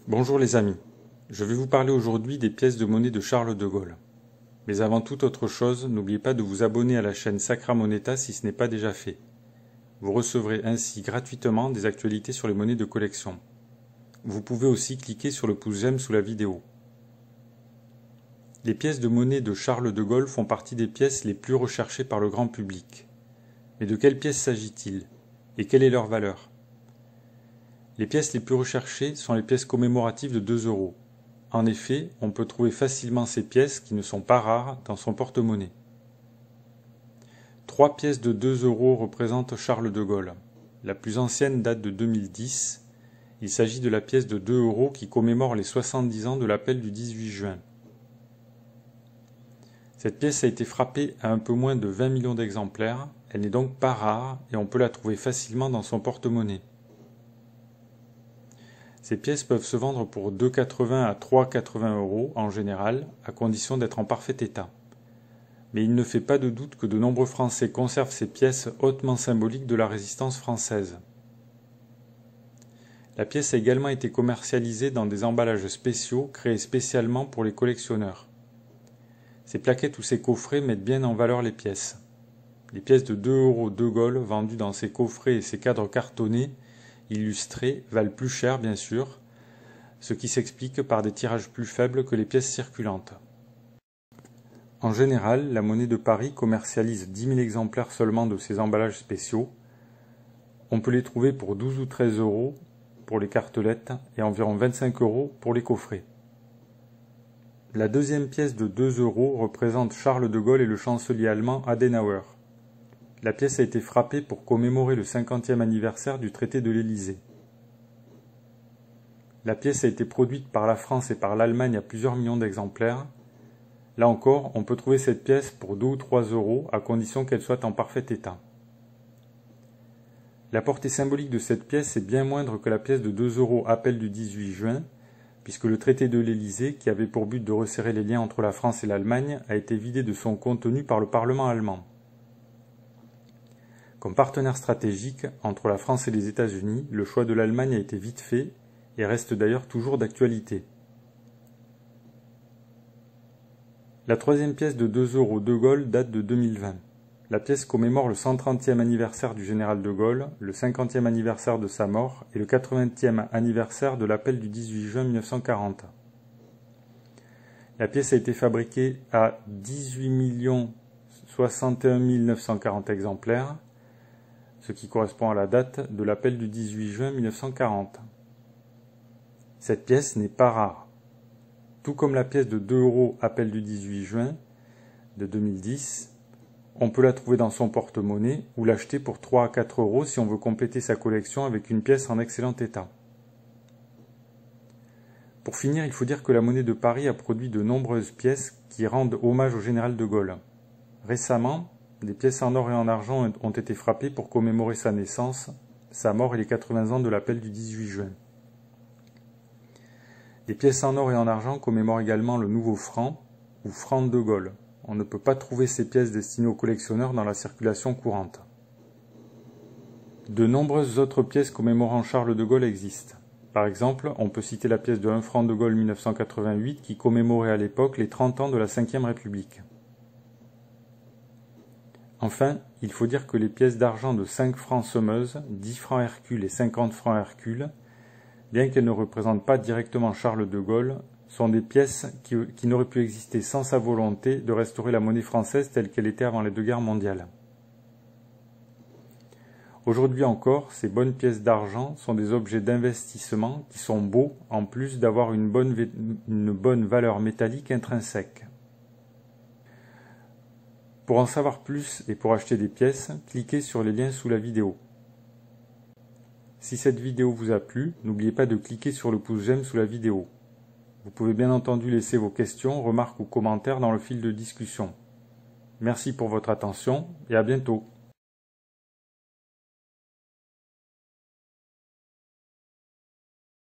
Bonjour les amis, je vais vous parler aujourd'hui des pièces de monnaie de Charles de Gaulle. Mais avant toute autre chose, n'oubliez pas de vous abonner à la chaîne Sacra Moneta si ce n'est pas déjà fait. Vous recevrez ainsi gratuitement des actualités sur les monnaies de collection. Vous pouvez aussi cliquer sur le pouce j'aime sous la vidéo. Les pièces de monnaie de Charles de Gaulle font partie des pièces les plus recherchées par le grand public. Mais de quelles pièces s'agit-il? Et quelle est leur valeur? Les pièces les plus recherchées sont les pièces commémoratives de 2 euros. En effet, on peut trouver facilement ces pièces, qui ne sont pas rares, dans son porte-monnaie. 3 pièces de 2 euros représentent Charles de Gaulle. La plus ancienne date de 2010. Il s'agit de la pièce de 2 euros qui commémore les 70 ans de l'appel du 18 juin. Cette pièce a été frappée à un peu moins de 20 millions d'exemplaires. Elle n'est donc pas rare et on peut la trouver facilement dans son porte-monnaie. Ces pièces peuvent se vendre pour 2,80 à 3,80 euros en général, à condition d'être en parfait état. Mais il ne fait pas de doute que de nombreux Français conservent ces pièces hautement symboliques de la résistance française. La pièce a également été commercialisée dans des emballages spéciaux créés spécialement pour les collectionneurs. Ces plaquettes ou ces coffrets mettent bien en valeur les pièces. Les pièces de 2 euros de Gaulle vendues dans ces coffrets et ces cadres cartonnés illustrés valent plus cher bien sûr, ce qui s'explique par des tirages plus faibles que les pièces circulantes. En général, la monnaie de Paris commercialise 10 000 exemplaires seulement de ces emballages spéciaux. On peut les trouver pour 12 ou 13 euros pour les cartelettes et environ 25 euros pour les coffrets. La deuxième pièce de 2 euros représente Charles de Gaulle et le chancelier allemand Adenauer. La pièce a été frappée pour commémorer le 50e anniversaire du traité de l'Élysée. La pièce a été produite par la France et par l'Allemagne à plusieurs millions d'exemplaires. Là encore, on peut trouver cette pièce pour 2 ou 3 euros à condition qu'elle soit en parfait état. La portée symbolique de cette pièce est bien moindre que la pièce de 2 euros appel du 18 juin, puisque le traité de l'Élysée, qui avait pour but de resserrer les liens entre la France et l'Allemagne, a été vidé de son contenu par le Parlement allemand. Comme partenaire stratégique entre la France et les États-Unis, le choix de l'Allemagne a été vite fait et reste d'ailleurs toujours d'actualité. La troisième pièce de 2 euros de Gaulle date de 2020. La pièce commémore le 130e anniversaire du général de Gaulle, le 50e anniversaire de sa mort et le 80e anniversaire de l'appel du 18 juin 1940. La pièce a été fabriquée à 18 061 940 exemplaires, ce qui correspond à la date de l'appel du 18 juin 1940. Cette pièce n'est pas rare. Tout comme la pièce de 2 euros appel du 18 juin de 2010, on peut la trouver dans son porte-monnaie ou l'acheter pour 3 à 4 euros si on veut compléter sa collection avec une pièce en excellent état. Pour finir, il faut dire que la monnaie de Paris a produit de nombreuses pièces qui rendent hommage au général de Gaulle. Récemment, des pièces en or et en argent ont été frappées pour commémorer sa naissance, sa mort et les 80 ans de l'appel du 18 juin. Les pièces en or et en argent commémorent également le nouveau franc ou franc de Gaulle. On ne peut pas trouver ces pièces destinées aux collectionneurs dans la circulation courante. De nombreuses autres pièces commémorant Charles de Gaulle existent. Par exemple, on peut citer la pièce de 1 franc de Gaulle 1988 qui commémorait à l'époque les 30 ans de la Ve République. Enfin, il faut dire que les pièces d'argent de 5 francs Semeuse, 10 francs Hercule et 50 francs Hercule, bien qu'elles ne représentent pas directement Charles de Gaulle, sont des pièces qui n'auraient pu exister sans sa volonté de restaurer la monnaie française telle qu'elle était avant les 2 guerres mondiales. Aujourd'hui encore, ces bonnes pièces d'argent sont des objets d'investissement qui sont beaux en plus d'avoir une bonne valeur métallique intrinsèque. Pour en savoir plus et pour acheter des pièces, cliquez sur les liens sous la vidéo. Si cette vidéo vous a plu, n'oubliez pas de cliquer sur le pouce j'aime sous la vidéo. Vous pouvez bien entendu laisser vos questions, remarques ou commentaires dans le fil de discussion. Merci pour votre attention et à bientôt.